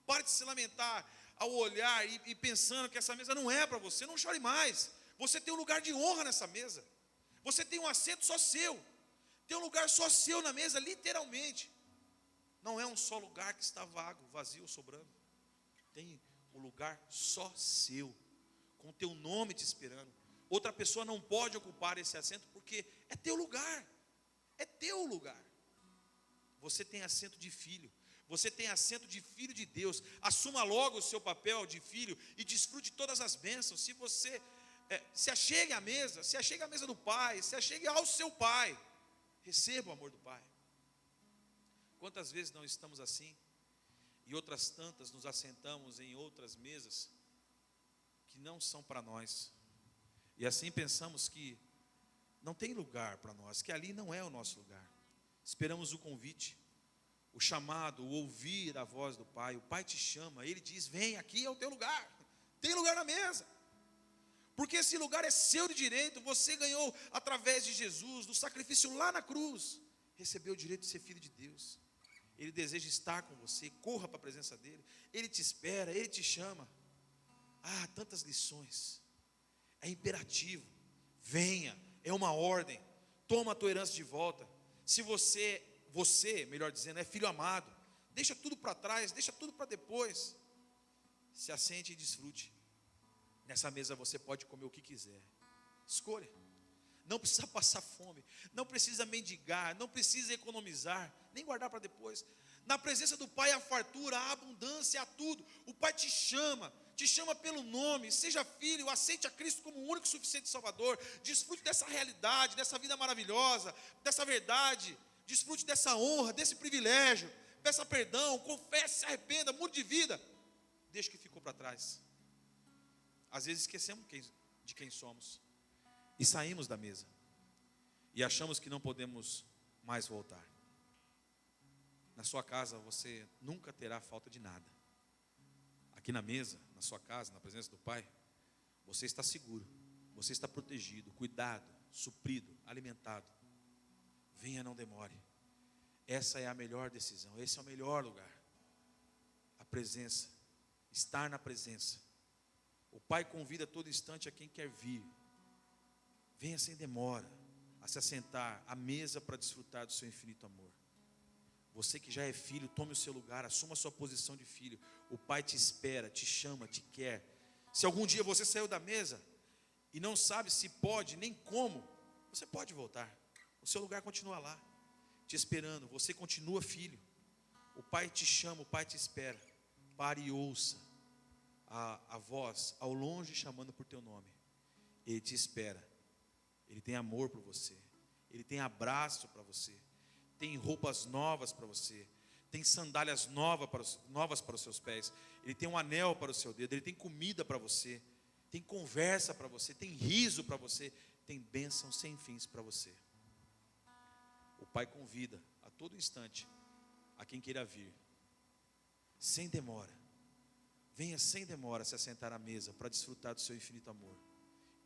Pare de se lamentar ao olhar e pensando que essa mesa não é para você. Não chore mais. Você tem um lugar de honra nessa mesa. Você tem um assento só seu. Tem um lugar só seu na mesa, literalmente. Não é um só lugar que está vago, vazio, sobrando. Tem um lugar só seu, com o teu nome te esperando. Outra pessoa não pode ocupar esse assento, porque é teu lugar. É teu lugar. Você tem assento de filho. Você tem assento de filho de Deus. Assuma logo o seu papel de filho e desfrute de todas as bênçãos. Se você se achegue à mesa, se achegue à mesa do Pai, se achegue ao seu Pai. Receba o amor do Pai. Quantas vezes não estamos assim? E outras tantas nos assentamos em outras mesas que não são para nós. E assim pensamos que não tem lugar para nós, que ali não é o nosso lugar. Esperamos o convite, o chamado, o ouvir a voz do Pai. O Pai te chama, Ele diz: vem, aqui é o teu lugar. Tem lugar na mesa. Porque esse lugar é seu de direito. Você ganhou através de Jesus, do sacrifício lá na cruz. Recebeu o direito de ser filho de Deus. Ele deseja estar com você. Corra para a presença dEle. Ele te espera, Ele te chama. Ah, tantas lições. É imperativo. Venha, é uma ordem. Toma a tua herança de volta. Se você, melhor dizendo, é filho amado, deixa tudo para trás, deixa tudo para depois. Se assente e desfrute. Nessa mesa você pode comer o que quiser. Escolha. Não precisa passar fome, não precisa mendigar, não precisa economizar, nem guardar para depois. Na presença do Pai há fartura, há abundância, há tudo. O Pai te chama pelo nome. Seja filho, aceite a Cristo como o único e suficiente Salvador. Desfrute dessa realidade, dessa vida maravilhosa, dessa verdade. Desfrute dessa honra, desse privilégio. Peça perdão, confesse, se arrependa, mude de vida. Deixe o que ficou para trás. Às vezes esquecemos de quem somos e saímos da mesa e achamos que não podemos mais voltar. Na sua casa você nunca terá falta de nada. Aqui na mesa, na sua casa, na presença do Pai, você está seguro, você está protegido, cuidado, suprido, alimentado. Venha, não demore. Essa é a melhor decisão, esse é o melhor lugar. A presença, estar na presença. O Pai convida a todo instante a quem quer vir. Venha sem demora a se assentar à mesa para desfrutar do seu infinito amor. Você que já é filho, tome o seu lugar, assuma a sua posição de filho. O Pai te espera, te chama, te quer. Se algum dia você saiu da mesa e não sabe se pode nem como, você pode voltar. O seu lugar continua lá, te esperando. Você continua filho. O Pai te chama, o Pai te espera. Pare e ouça a voz ao longe chamando por teu nome. Ele te espera. Ele tem amor por você. Ele tem abraço para você. Tem roupas novas para você. Tem sandálias novas para os seus pés. Ele tem um anel para o seu dedo. Ele tem comida para você. Tem conversa para você. Tem riso para você. Tem bênção sem fins para você. O Pai convida a todo instante a quem queira vir. Sem demora. Venha sem demora se assentar à mesa para desfrutar do seu infinito amor.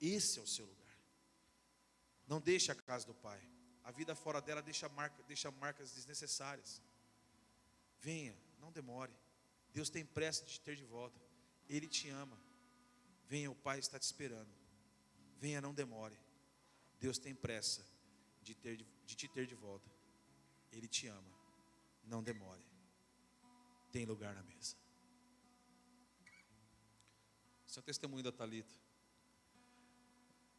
Esse é o seu lugar. Não deixe a casa do Pai. A vida fora dela deixa marcas desnecessárias. Venha, não demore. Deus tem pressa de te ter de volta. Ele te ama. Venha, o Pai está te esperando. Venha, não demore. Deus tem pressa de te ter de volta. Ele te ama. Não demore. Tem lugar na mesa. Esse é o testemunho da Thalita,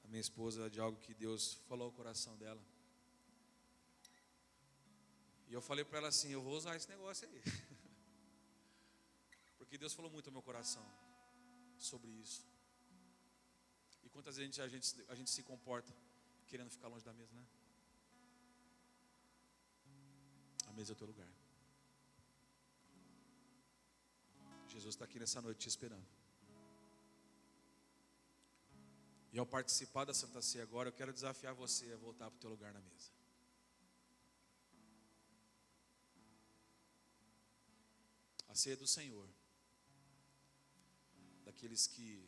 a minha esposa, de algo que Deus falou ao coração dela. E eu falei para ela assim: eu vou usar esse negócio aí. Porque Deus falou muito ao meu coração sobre isso. E quantas vezes a gente se comporta querendo ficar longe da mesa, né? A mesa é o teu lugar. Jesus está aqui nessa noite te esperando. E ao participar da Santa Ceia agora, eu quero desafiar você a voltar para o teu lugar na mesa. A ceia do Senhor, daqueles que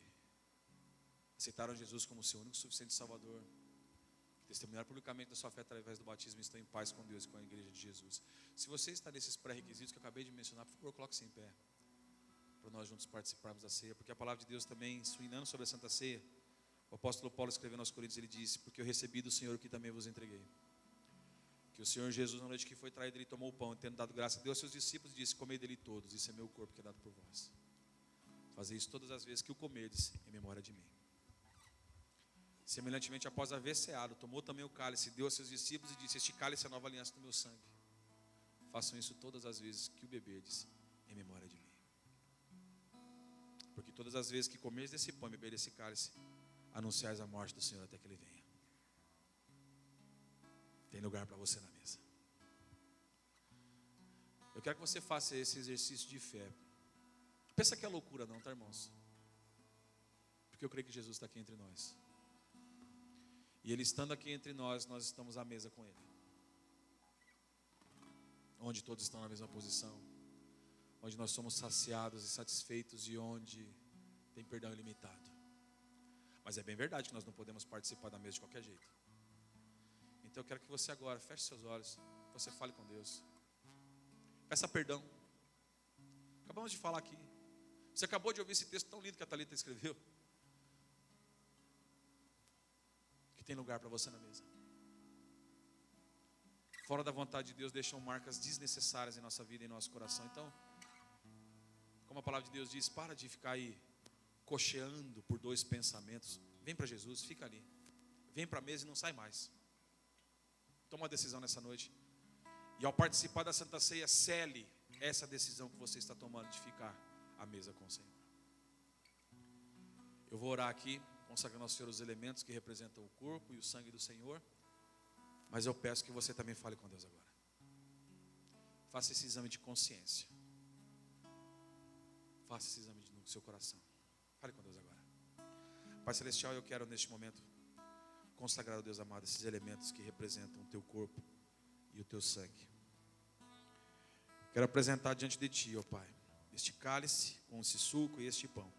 aceitaram Jesus como seu único e suficiente Salvador, que testemunhar publicamente da sua fé através do batismo e estão em paz com Deus e com a igreja de Jesus. Se você está nesses pré-requisitos que eu acabei de mencionar, por favor, coloque-se em pé, para nós juntos participarmos da ceia, porque a palavra de Deus também, ensinando sobre a Santa Ceia, o apóstolo Paulo escrevendo aos Coríntios, ele disse: porque eu recebi do Senhor o que também vos entreguei, que o Senhor Jesus, na noite que foi traído, ele tomou o pão, e tendo dado graça a Deus aos seus discípulos, e disse: comei dele todos, isso é meu corpo que é dado por vós. Fazer isso todas as vezes que o comerdes, em memória de mim. Semelhantemente, após haver ceado, tomou também o cálice, deu aos seus discípulos e disse: este cálice é a nova aliança do meu sangue. Façam isso todas as vezes que o beberdes, em memória de mim. Porque todas as vezes que comerdes desse pão e beberdes desse cálice, anunciais a morte do Senhor até que Ele venha. Tem lugar para você na mesa. Eu quero que você faça esse exercício de fé. Pensa que é loucura não, tá, irmãos? Porque eu creio que Jesus está aqui entre nós. E Ele estando aqui entre nós, nós estamos à mesa com Ele. Onde todos estão na mesma posição. Onde nós somos saciados e satisfeitos e onde tem perdão ilimitado. Mas é bem verdade que nós não podemos participar da mesa de qualquer jeito. Então eu quero que você agora feche seus olhos, você fale com Deus. Peça perdão. Acabamos de falar aqui. Você acabou de ouvir esse texto tão lindo que a Thalita escreveu. Que tem lugar para você na mesa. Fora da vontade de Deus deixam marcas desnecessárias em nossa vida e em nosso coração. Então, como a palavra de Deus diz, para de ficar aí cocheando por dois pensamentos. Vem para Jesus, fica ali. Vem para a mesa e não sai mais. Toma uma decisão nessa noite. E ao participar da Santa Ceia, cele essa decisão que você está tomando de ficar à mesa com o Senhor. Eu vou orar aqui, consagrando ao Senhor os elementos que representam o corpo e o sangue do Senhor. Mas eu peço que você também fale com Deus agora. Faça esse exame de consciência. Faça esse exame no seu coração. Fale com Deus agora. Pai Celestial, eu quero neste momento consagrar ao Deus amado esses elementos que representam o teu corpo e o teu sangue. Quero apresentar diante de ti, ó Pai, este cálice com esse suco e este pão,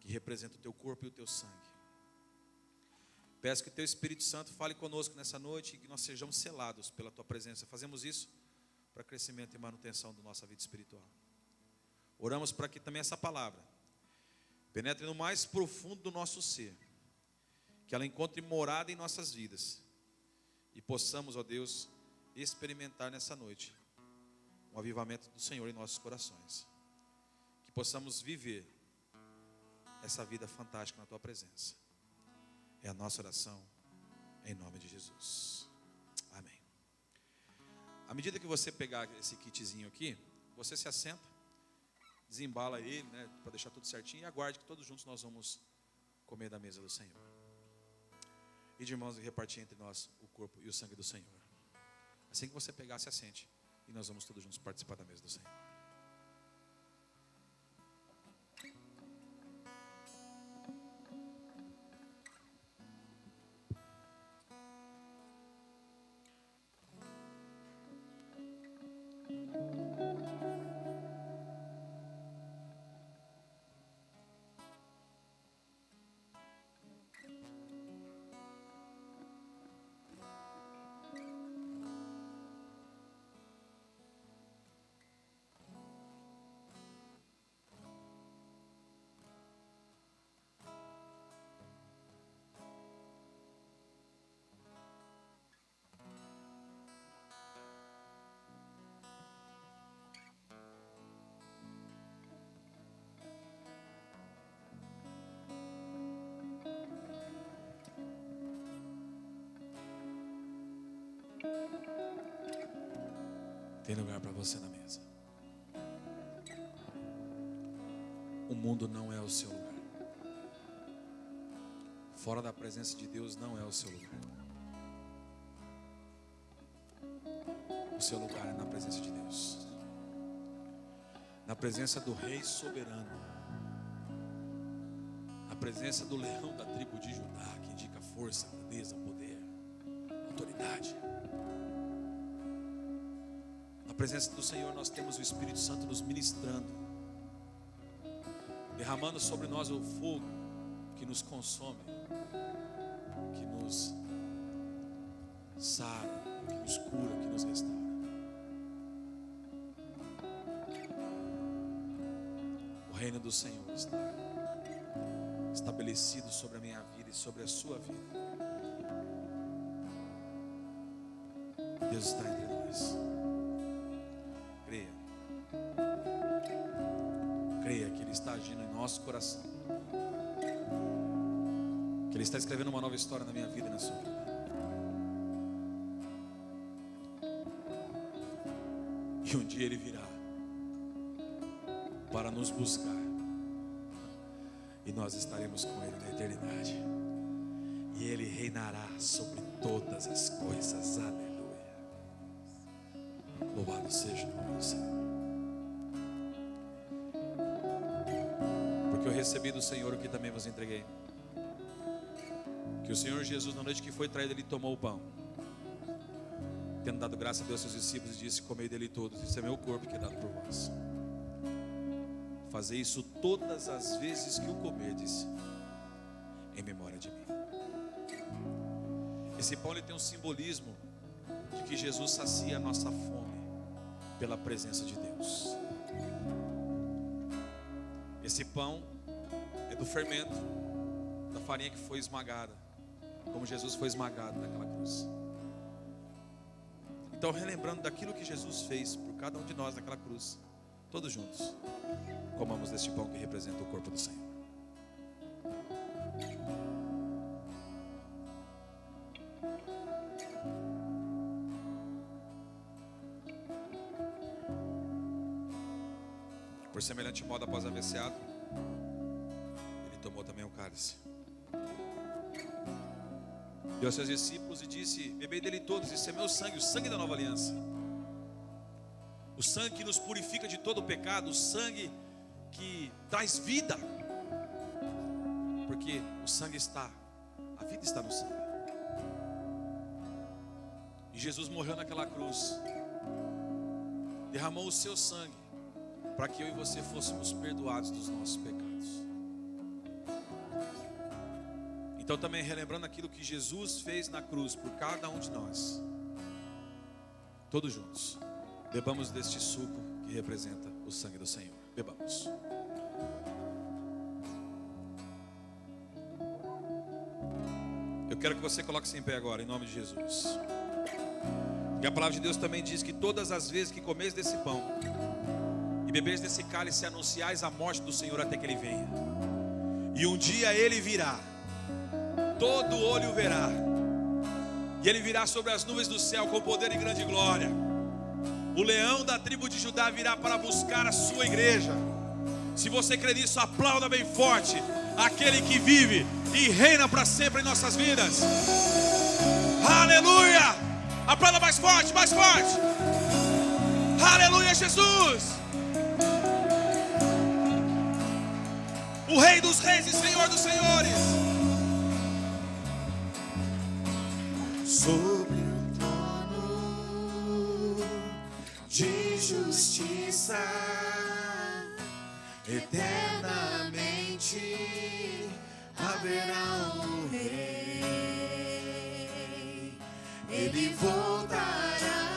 que representa o teu corpo e o teu sangue. Peço que o teu Espírito Santo fale conosco nessa noite e que nós sejamos selados pela tua presença. Fazemos isso para crescimento e manutenção da nossa vida espiritual. Oramos para que também essa palavra penetre no mais profundo do nosso ser, que ela encontre morada em nossas vidas e possamos, ó Deus, experimentar nessa noite um avivamento do Senhor em nossos corações. Que possamos viver essa vida fantástica na tua presença. É a nossa oração em nome de Jesus. Amém. À medida que você pegar esse kitzinho aqui, você se assenta, desembala ele, né, para deixar tudo certinho, e aguarde que todos juntos nós vamos comer da mesa do Senhor. E de irmãos, repartir entre nós o corpo e o sangue do Senhor. Assim que você pegar, se assente, e nós vamos todos juntos participar da mesa do Senhor. Tem lugar para você na mesa. O mundo não é o seu lugar. Fora da presença de Deus não é o seu lugar. O seu lugar é na presença de Deus. Na presença do Rei soberano. Na presença do leão da tribo de Judá, que indica força, grandeza, poder, autoridade. Na presença do Senhor nós temos o Espírito Santo nos ministrando, derramando sobre nós o fogo que nos consome, que nos sara, que nos cura, que nos restaura. O reino do Senhor está estabelecido sobre a minha vida e sobre a sua vida. Deus está entre nós. Creia. Creia que Ele está agindo em nosso coração. Que Ele está escrevendo uma nova história na minha vida e na sua vida. E um dia Ele virá para nos buscar. E nós estaremos com Ele na eternidade. E Ele reinará sobre todas as coisas. Aleluia. Louvado seja o nome do Senhor. Porque eu recebi do Senhor o que também vos entreguei. Que o Senhor Jesus, na noite que foi traído, Ele tomou o pão, tendo dado graça a Deus aos seus discípulos, e disse: comei dele todos, isso é meu corpo que é dado por vós. Fazei isso todas as vezes que o comerdes, em memória de mim. Esse pão, ele tem um simbolismo de que Jesus sacia a nossa fome pela presença de Deus. Esse pão é do fermento da farinha que foi esmagada, como Jesus foi esmagado naquela cruz. Então, relembrando daquilo que Jesus fez por cada um de nós naquela cruz, todos juntos, comamos deste pão que representa o corpo do Senhor. Por semelhante modo, após haver ceado, Ele tomou também o cálice, deu aos seus discípulos e disse: bebei dele todos, isso é meu sangue, o sangue da nova aliança, o sangue que nos purifica de todo o pecado, o sangue que traz vida, porque o sangue está, a vida está no sangue. E Jesus morreu naquela cruz, derramou o seu sangue para que eu e você fôssemos perdoados dos nossos pecados. Então, também relembrando aquilo que Jesus fez na cruz por cada um de nós, todos juntos, bebamos deste suco que representa o sangue do Senhor. Bebamos. Eu quero que você coloque-se em pé agora, em nome de Jesus. E a palavra de Deus também diz que todas as vezes que comeis desse pão e bebeis desse cálice, anunciais a morte do Senhor até que Ele venha. E um dia Ele virá, todo olho verá, e Ele virá sobre as nuvens do céu com poder e grande glória. O leão da tribo de Judá virá para buscar a sua igreja. Se você crê nisso, aplauda bem forte aquele que vive e reina para sempre em nossas vidas. Aleluia! Aplauda mais forte, mais forte. Aleluia, Jesus! O Rei dos Reis e Senhor dos Senhores. Sobre o trono de justiça, eternamente haverá um rei. Ele voltará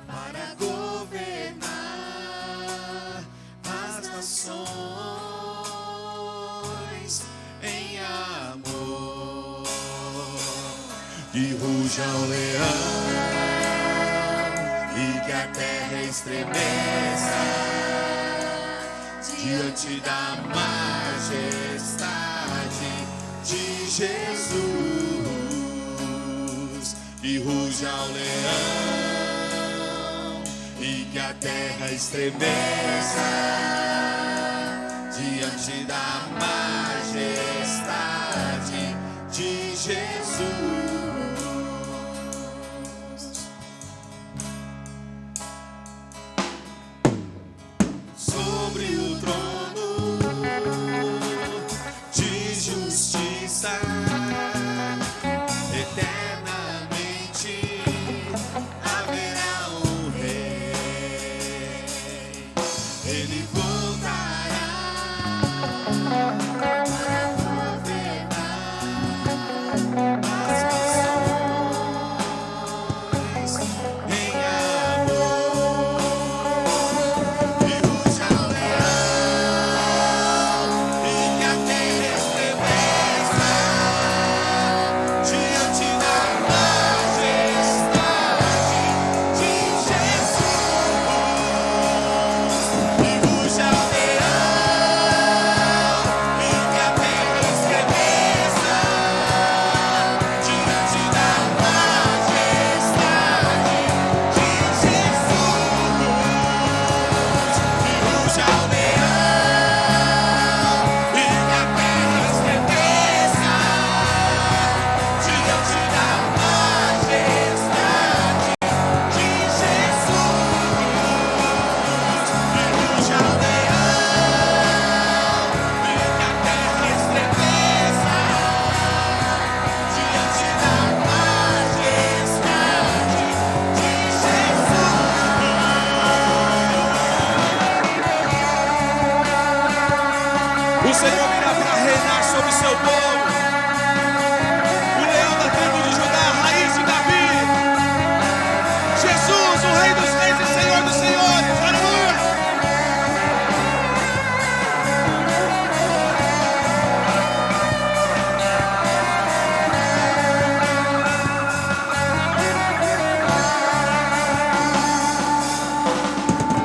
para governar as nações em amor. Que ruja o leão e que a terra estremeça diante da majestade de Jesus. Que ruja o leão e que a terra estremeça diante da majestade de Jesus. Sobre o trono de justiça, eternamente haverá um rei. Ele voltará para governar as nações. Senhor virá para reinar sobre o seu povo. O leão da tribo de Judá, a raiz de Davi. Jesus, o Rei dos Reis e Senhor dos Senhores. Aleluia!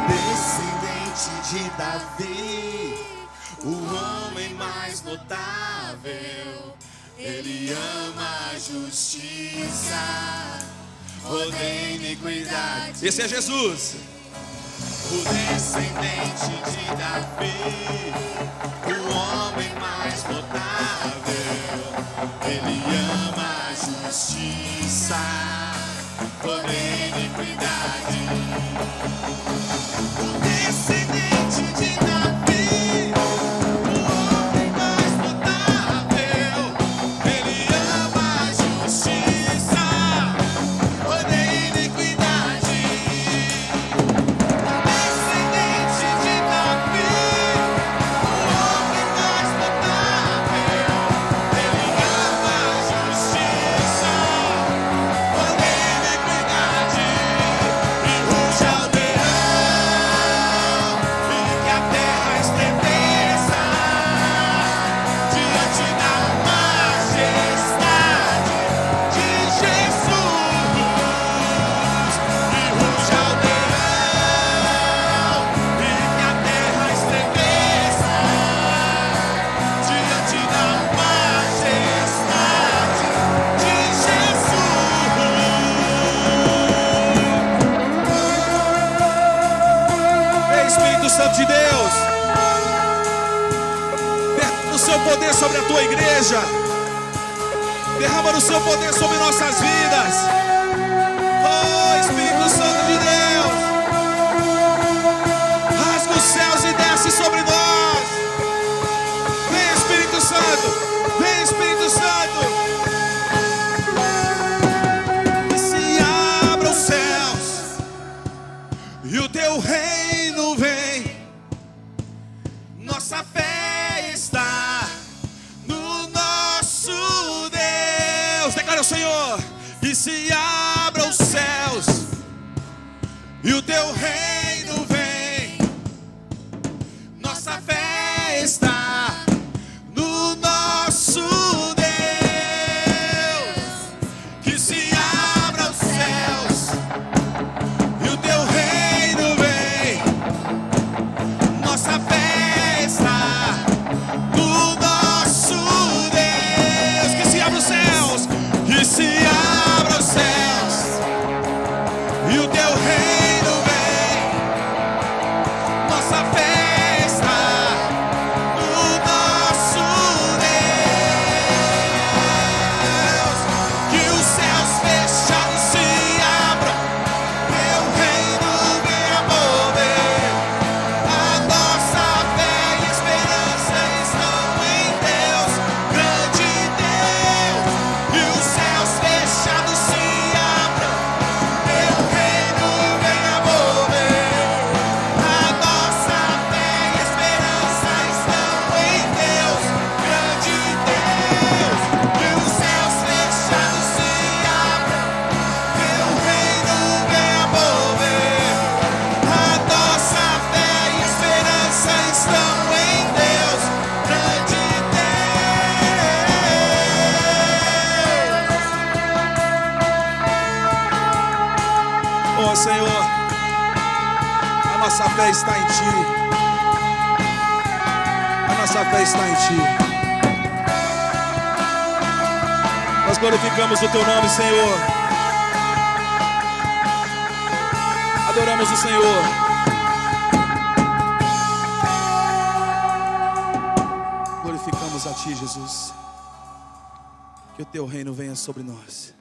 Descendente de Davi, o homem mais notável. Ele ama a justiça, odeia iniquidade. Esse é Jesus. O descendente de Davi, o homem mais notável. Ele ama a justiça, odeia iniquidade. O descendente de Davi, o homem mais notável. Ele ama a justiça, odeia iniquidade. Descendente de Davi, o homem mais notável. Ele ama a justiça, odeia iniquidade. E ruja o leão, e que a terra estremeça diante da majestade de Jesus. E ruja o leão, e que a terra estremeça diante da majestade de Jesus. Vem, Espírito Santo de Deus. Derrama o seu poder sobre a tua igreja. Derrama o seu poder sobre nossas vidas. Oh, Espírito Santo de Deus. Rasga os céus e desce sobre nós. Vem, Espírito Santo. Vem, Espírito Santo. E se abra os céus e o teu reino vem. Nossa fé está no nosso Deus. Declara o Senhor. E se abra os céus e o teu reino vem. Nossa fé está no nosso Deus. Que se abra os céus e o teu reino vem. Nossa fé está no nosso Deus. Que se abra os céus, que se abra os céus e o teu reino vem. Nossa fé está no nosso Deus. Que os céus fechados se abram, teu reino venha mover. A nossa fé e esperança estão em Deus, grande Deus. E os céus fechados se abram, teu reino venha mover. A nossa fé e esperança estão em Deus, grande Deus. E os céus fechados se abram, teu reino venha mover. A nossa fé e esperança estão em Deus, grande Deus. Oh Senhor, a nossa fé está em Ti. A nossa fé está em Ti. Nós glorificamos o Teu nome, Senhor. Adoramos o Senhor. Glorificamos a Ti, Jesus. Que o Teu reino venha sobre nós.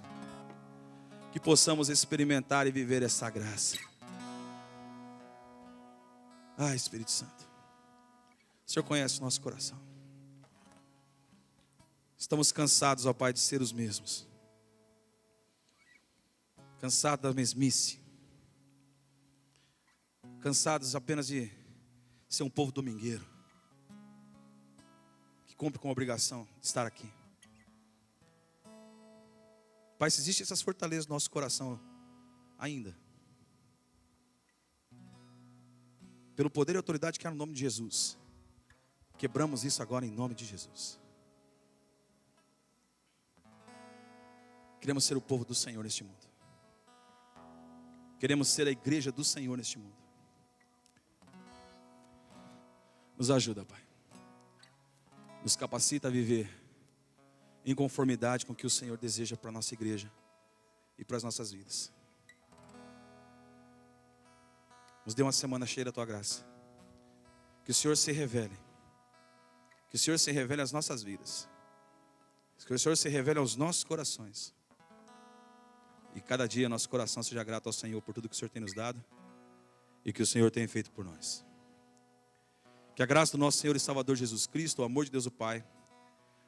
Que possamos experimentar e viver essa graça. Ah, Espírito Santo, o Senhor conhece o nosso coração. Estamos cansados, ó Pai, de ser os mesmos. Cansados da mesmice. Cansados apenas de ser um povo domingueiro. cumpre com a obrigação de estar aqui. Pai, se existem essas fortalezas no nosso coração ainda, pelo poder e autoridade que há no nome de Jesus, quebramos isso agora em nome de Jesus. Queremos ser o povo do Senhor neste mundo. Queremos ser a igreja do Senhor neste mundo. Nos ajuda, Pai. Nos capacita a viver em conformidade com o que o Senhor deseja para a nossa igreja e para as nossas vidas. Nos dê uma semana cheia da Tua graça. Que o Senhor se revele. Que o Senhor se revele às nossas vidas. Que o Senhor se revele aos nossos corações. E cada dia nosso coração seja grato ao Senhor por tudo que o Senhor tem nos dado e que o Senhor tem feito por nós. Que a graça do nosso Senhor e Salvador Jesus Cristo, o amor de Deus o Pai,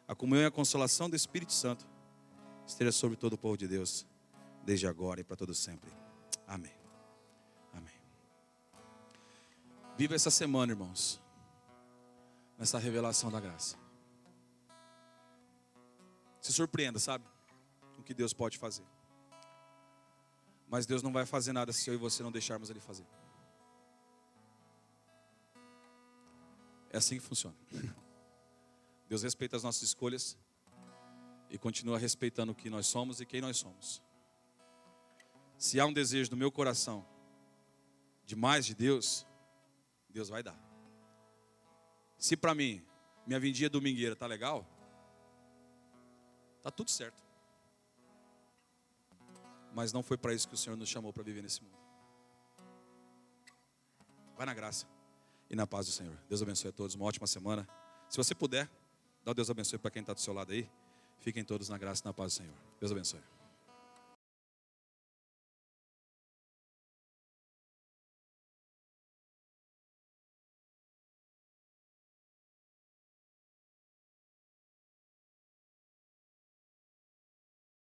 a comunhão e a consolação do Espírito Santo esteja sobre todo o povo de Deus, desde agora e para todo sempre. Amém. Amém. Viva essa semana, irmãos, nessa revelação da graça. Se surpreenda, sabe, com o que Deus pode fazer. Mas Deus não vai fazer nada se eu e você não deixarmos Ele fazer. É assim que funciona. Deus respeita as nossas escolhas e continua respeitando o que nós somos e quem nós somos. Se há um desejo no meu coração de mais de Deus, Deus vai dar. Se para mim, minha vindinha domingueira tá legal, tá tudo certo. Mas não foi para isso que o Senhor nos chamou para viver nesse mundo. Vai na graça e na paz do Senhor. Deus abençoe a todos, uma ótima semana. Se você puder, dá o Deus abençoe para quem está do seu lado aí. Fiquem todos na graça e na paz do Senhor. Deus abençoe.